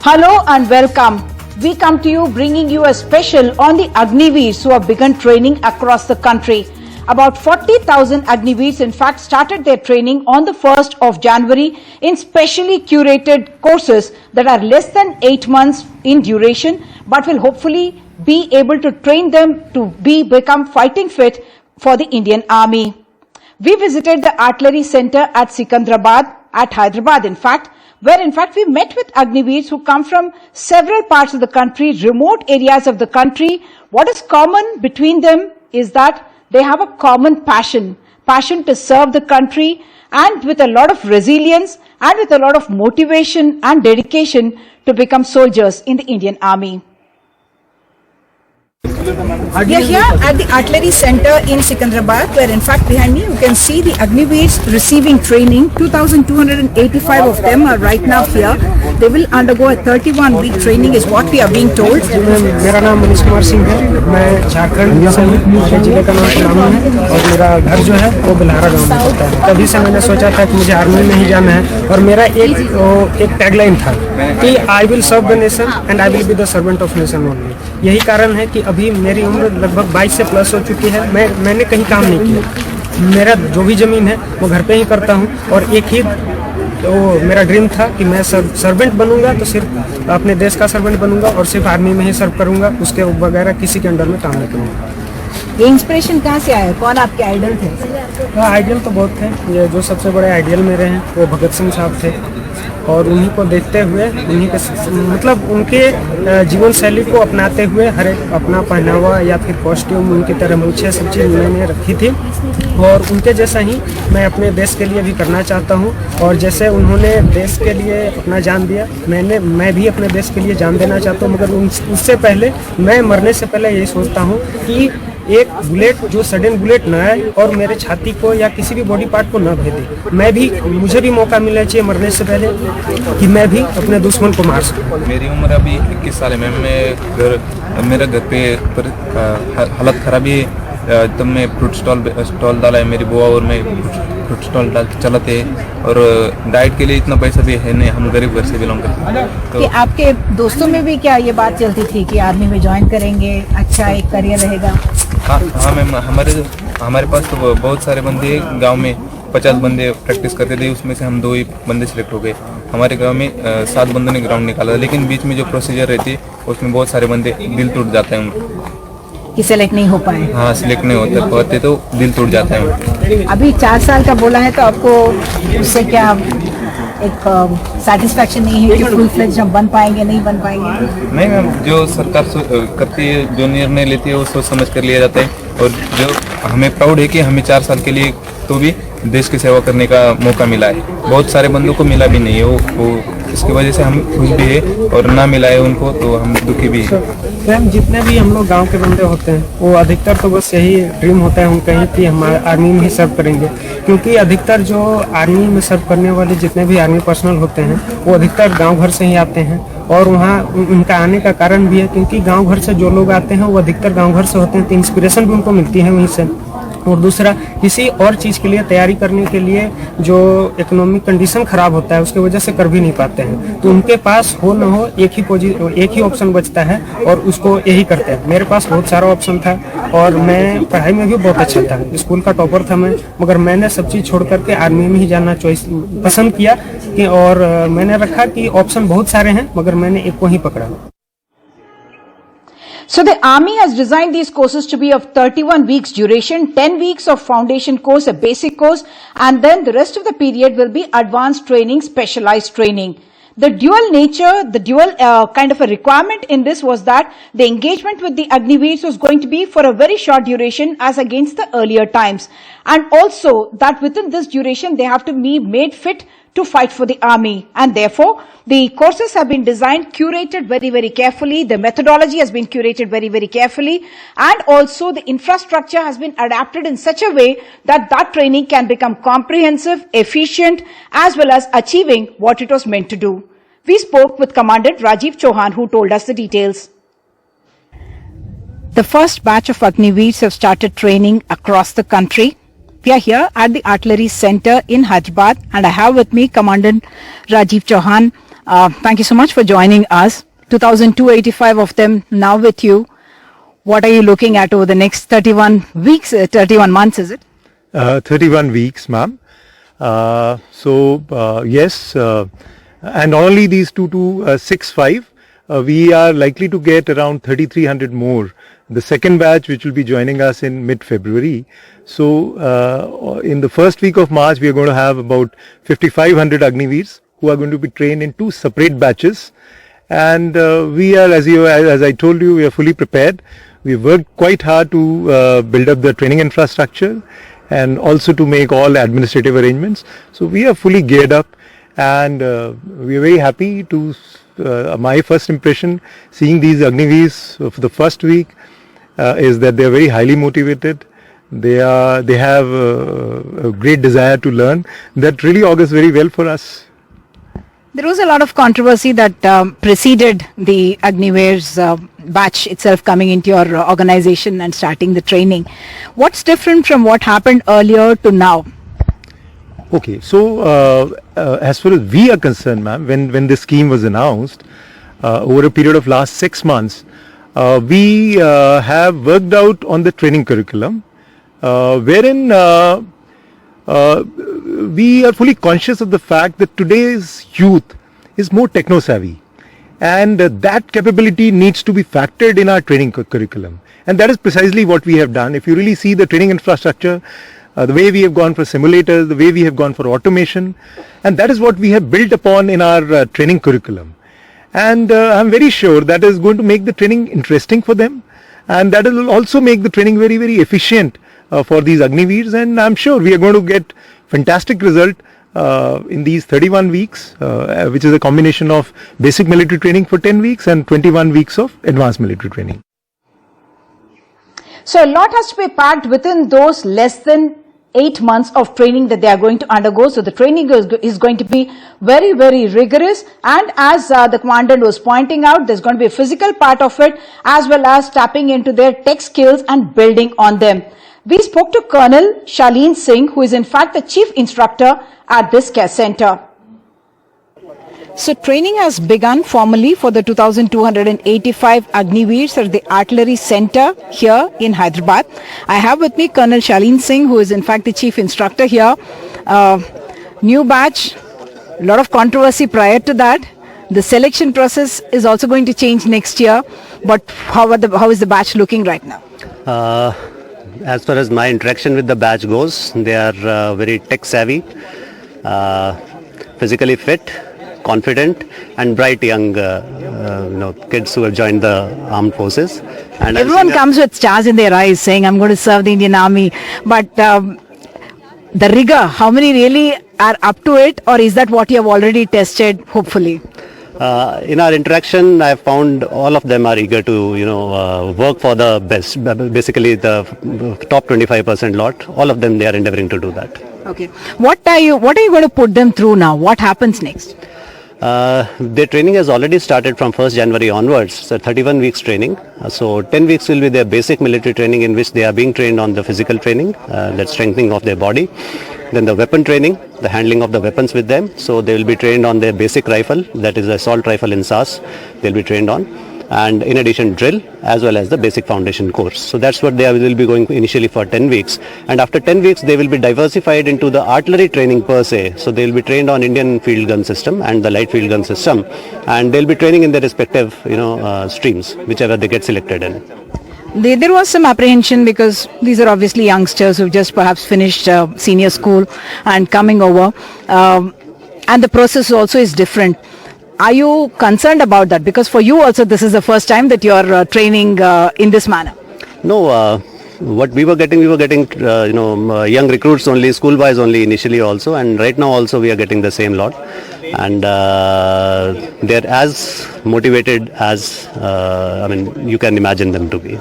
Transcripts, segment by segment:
Hello and welcome. We come to you bringing you a special on the Agniveers who have begun training across the country. About 40,000 Agniveers in fact started their training on the 1st of January in specially curated courses that are less than 8 months in duration but will hopefully be able to train them to become fighting fit for the Indian Army. We visited the Artillery Center at Sikandrabad, at Hyderabad where in fact we met with Agniveers who come from several parts of the country, remote areas of the country. What is common between them is that they have a common passion to serve the country, and with a lot of resilience and with a lot of motivation and dedication to become soldiers in the Indian Army. We are here at the Artillery Center in Sikandrabad, where in fact behind me you can see the Agniveers receiving training. 2,285 of them are right now here. They will undergo a 31-week training is what we are being told. मेरा नाम मनीष कुमार सिंह है। मैं झारखंड से हूँ। जिले का नाम पन्नू है और मेरा घर जो है वो बिल्हारा गांव में पड़ता है। तभी से मैंने सोचा था कि मुझे आर्मी में ही जाना है और मेरा एक टैगलाइन था कि I will serve the nation and I will be the servant of nation only. यही कारण है कि अभी मेरी उम्र लगभग 22 से प्लस हो चुकी है। मैंने कहीं काम नहीं किया। मेरा जो भी ज़मीन है वो घर पे ही करता हूँ और एक ही मेरा ड्रीम था कि मैं सर्वेंट बनूंगा तो सिर्फ अपने देश का सर्वेंट बनूंगा और सिर्फ आर्मी में ही सर्व करूंगा, उसके वगैरह किसी के अंडर में काम नहीं करूंगा। ये इंस्पिरेशन कहाँ से आया? कौन आपके आइडल थे? आइडियल तो बहुत थे। ये जो सबसे बड़े आइडियल मेरे हैं वो भगत सिंह साहब थे और उन्हीं को देखते हुए उन्हीं के मतलब उनके जीवन शैली को अपनाते हुए हर एक अपना पहनावा या फिर कॉस्ट्यूम उनकी तरह मूछें सब चीज़ मैंने रखी थी और उनके जैसा ही मैं अपने देश के लिए भी करना चाहता हूं। और जैसे उन्होंने देश के लिए अपना जान दिया मैं भी अपने देश के लिए जान देना चाहता हूं। मगर उससे पहले मैं मरने से पहले यही सोचता हूं कि एक बुलेट जो सडन बुलेट न आए और मेरे छाती को या किसी भी बॉडी पार्ट को न भेदे। मुझे भी मौका मिलना चाहिए मरने से पहले कि मैं भी अपने दुश्मन को मार सकूं। मेरी उम्र अभी 21 साल है। मेरा घर पे हालत खराब है तब मैं फ्रूट स्टॉल डाला है। मेरी बुआ और मैं फ्रूट स्टॉल चलाते और डाइट के लिए इतना पैसा भी है नहीं। हम गरीब घर से बिलोंग करते हैं। तो आपके दोस्तों में भी क्या ये बात चलती थी कि आर्मी में ज्वाइन करेंगे, अच्छा एक करियर रहेगा? हाँ मैम, हमारे पास तो बहुत सारे बंदे गांव में 50 बंदे प्रैक्टिस करते थे, उसमें से हम 2 ही बंदे सिलेक्ट हो गए। हमारे गांव में 7 बंदों ने ग्राउंड निकाला, लेकिन बीच में जो प्रोसीजर रहती है उसमें बहुत सारे बंदे दिल टूट जाते हैं उनको कि सेलेक्ट नहीं हो पाए। हाँ, सिलेक्ट नहीं होते तो दिल टूट जाता है। अभी 4 साल का बोला है तो आपको उससे क्या एक सेटिस्फेक्शन नहीं है कि फुल फ्लेज हम बन पाएंगे नहीं बन पाएंगे? नहीं मैम, जो सरकार करती है, जो निर्णय लेती है वो सोच समझ कर लिया जाता है और जो हमें प्राउड है कि हमें 4 साल के लिए तो भी देश की सेवा करने का मौका मिला है। बहुत सारे बंदों को मिला भी नहीं है वो इसकी वजह से हम खुश भी है और ना मिला है उनको तो हम दुखी भी है। मैम, जितने भी हम लोग गांव के बंदे होते हैं वो अधिकतर तो बस यही ड्रीम होता है उनका ही कि हम आर्मी में ही सर्व करेंगे, क्योंकि अधिकतर जो आर्मी में सर्व करने वाले जितने भी आर्मी पर्सनल होते हैं वो अधिकतर गाँव घर से ही आते हैं। और वहाँ उनका आने का कारण भी है क्योंकि गाँव घर से जो लोग आते हैं वो अधिकतर गाँव घर से होते हैं तो इंस्पिरेशन भी उनको मिलती है वहीं से। और दूसरा, किसी और चीज़ के लिए तैयारी करने के लिए जो इकोनॉमिक कंडीशन खराब होता है उसकी वजह से कर भी नहीं पाते हैं, तो उनके पास हो न हो एक ही ऑप्शन बचता है और उसको यही करते हैं। मेरे पास बहुत सारा ऑप्शन था और मैं पढ़ाई में भी बहुत अच्छा था, स्कूल का टॉपर था मैं, मगर मैंने सब चीज़ छोड़ करके आर्मी में ही जाना पसंद किया और मैंने रखा कि ऑप्शन बहुत सारे हैं मगर मैंने एक को ही पकड़ा। So the Army has designed these courses to be of 31 weeks duration, 10 weeks of foundation course, a basic course, and then the rest of the period will be advanced training, specialized training. The dual nature, the dual kind of a requirement in this was that the engagement with the Agniveers was going to be for a very short duration as against the earlier times. And also that within this duration, they have to be made fit to fight for the army. And therefore, the courses have been designed, curated very, very carefully. The methodology has been curated very, very carefully. And also the infrastructure has been adapted in such a way that that training can become comprehensive, efficient, as well as achieving what it was meant to do. We spoke with Commandant Rajiv Chauhan, who told us the details. The first batch of Agniveers have started training across the country. We are here at the Artillery Center in Hyderabad and I have with me Commandant Rajiv Chauhan. Thank you so much for joining us. 2,285 of them now with you. What are you looking at over the next 31 weeks, 31 months, is it? 31 weeks, ma'am. Yes, and not only these 2265, we are likely to get around 3,300 more. The second batch, which will be joining us in mid-February. So, in the first week of March, we are going to have about 5,500 Agniveers who are going to be trained in 2 separate batches. And we are, as I told you, we are fully prepared. We worked quite hard to build up the training infrastructure and also to make all administrative arrangements. So we are fully geared up, and we are very happy to, my first impression seeing these Agniveers for the first week is that they are very highly motivated. They have a great desire to learn. That really augurs very well for us. There was a lot of controversy that preceded the Agniveers batch itself coming into your organization and starting the training. What's different from what happened earlier to now? Okay, so as far as we are concerned, ma'am, when this scheme was announced, over a period of last 6 months, we have worked out on the training curriculum, wherein we are fully conscious of the fact that today's youth is more techno savvy, and that capability needs to be factored in our training curriculum, and that is precisely what we have done. If you really see the training infrastructure, the way we have gone for simulators, the way we have gone for automation, and that is what we have built upon in our training curriculum. And I'm very sure that is going to make the training interesting for them, and that will also make the training very, very efficient for these Agniveers, and I'm sure we are going to get fantastic result in these 31 weeks, which is a combination of basic military training for 10 weeks and 21 weeks of advanced military training. So a lot has to be packed within those less than 8 months of training that they are going to undergo. So the training is going to be very, very rigorous. And as the commandant was pointing out, there's going to be a physical part of it, as well as tapping into their tech skills and building on them. We spoke to Colonel Shaleen Singh, who is in fact the chief instructor at this care center. So training has begun formally for the 2,285 Agniveers at the Artillery Center here in Hyderabad. I have with me Colonel Shaleen Singh, who is in fact the chief instructor here. New batch, a lot of controversy prior to that. The selection process is also going to change next year. But how is the batch looking right now? As far as my interaction with the batch goes, they are very tech savvy, physically fit, confident, and bright young kids who have joined the armed forces. And everyone comes with stars in their eyes saying, I'm going to serve the Indian Army. But the rigor, how many really are up to it, or is that what you have already tested, hopefully? In our interaction, I have found all of them are eager to, work for the best. Basically, the top 25% lot. All of them, they are endeavoring to do that. Okay. What are you going to put them through now? What happens next? Their training has already started from 1st January onwards. So 31 weeks training. So 10 weeks will be their basic military training, in which they are being trained on the physical training, that strengthening of their body. Then the weapon training, the handling of the weapons with them. So they will be trained on their basic rifle, that is assault rifle in SAS, they'll be trained on. And in addition, drill as well as the basic foundation course. So that's what they will be going initially for 10 weeks. And after 10 weeks, they will be diversified into the artillery training per se. So they will be trained on Indian field gun system and the light field gun system. And they'll be training in their respective, streams, whichever they get selected in. There was some apprehension because these are obviously youngsters who just perhaps finished senior school and coming over, and the process also is different. Are you concerned about that? Because for you also this is the first time that you are training in this manner. No, what we were getting, young recruits only, school-wise only initially also, and right now also we are getting the same lot. And they're as motivated as, you can imagine them to be.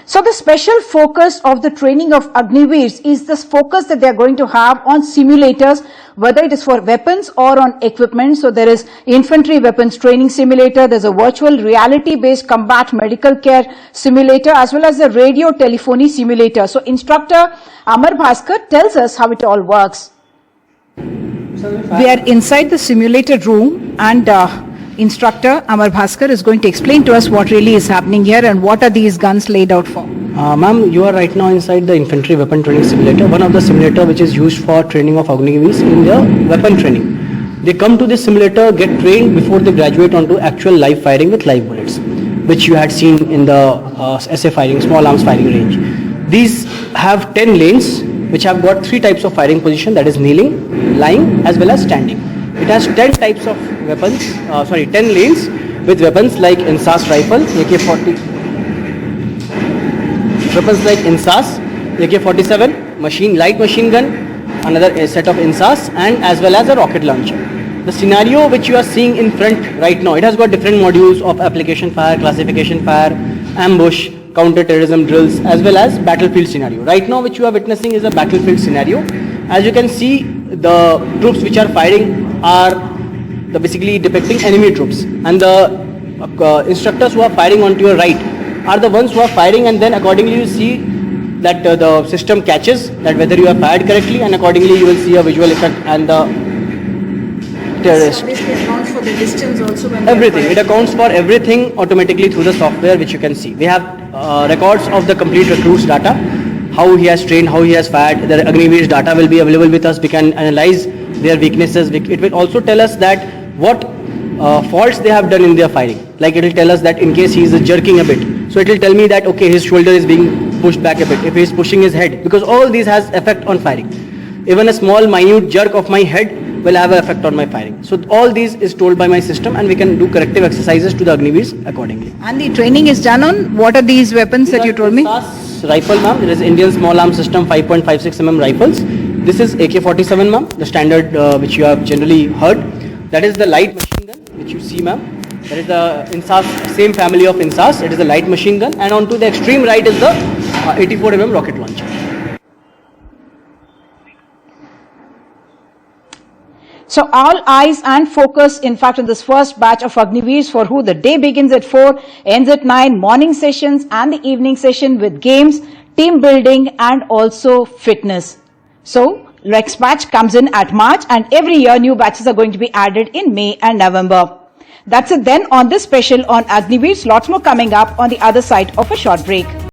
So the special focus of the training of Agniveers is this focus that they are going to have on simulators, whether it is for weapons or on equipment. So there is infantry weapons training simulator, there's a virtual reality based combat medical care simulator, as well as the radio telephony simulator. So instructor Amar Bhaskar tells us how it all works. We are inside the simulated room and instructor Amar Bhaskar is going to explain to us what really is happening here and what are these guns laid out for. Ma'am, you are right now inside the infantry weapon training simulator, one of the simulator which is used for training of Agniveers in the weapon training. They come to this simulator, get trained before they graduate onto actual live firing with live bullets, which you had seen in the SA firing, small arms firing range. These have 10 lanes which have got 3 types of firing position, that is kneeling, lying as well as standing. It has 10 types of weapons, 10 lanes with weapons like INSAS rifle, AK-40, weapons like INSAS, AK-47, light machine gun, another set of INSAS and as well as a rocket launcher. The scenario which you are seeing in front right now, it has got different modules of application fire, classification fire, ambush, counter-terrorism drills as well as battlefield scenario. Right now which you are witnessing is a battlefield scenario. As you can see, the troops which are firing are basically depicting enemy troops, and the instructors who are firing onto your right are the ones who are firing, and then accordingly you see that the system catches that whether you have fired correctly, and accordingly you will see a visual effect and the terrorist. So this accounts for the distance also when Everything. It accounts for everything automatically through the software which you can see. We have records of the complete recruit's data, how he has trained, how he has fired. The Agniveers data will be available with us. We can analyze their weaknesses. It will also tell us that what faults they have done in their firing. Like it will tell us that in case he is jerking a bit, so it will tell me that okay, his shoulder is being pushed back a bit, if he is pushing his head, because all these has effect on firing. Even a small minute jerk of my head will have an effect on my firing. So all these is told by my system, and we can do corrective exercises to the Agniveers accordingly. And the training is done on what are these weapons that you told me? Rifle, ma'am. It is Indian small arm system 5.56 mm rifles. This is AK-47, ma'am, the standard which you have generally heard. That is the light machine gun which you see, ma'am. That is the INSAS, same family of INSAS. It is a light machine gun, and onto the extreme right is the 84 mm rocket launcher. So all eyes and focus, in fact, in this first batch of Agniveers for who the day begins at 4, ends at 9, morning sessions and the evening session with games, team building and also fitness. So next batch comes in at March, and every year new batches are going to be added in May and November. That's it then on this special on Agniveers. Lots more coming up on the other side of a short break.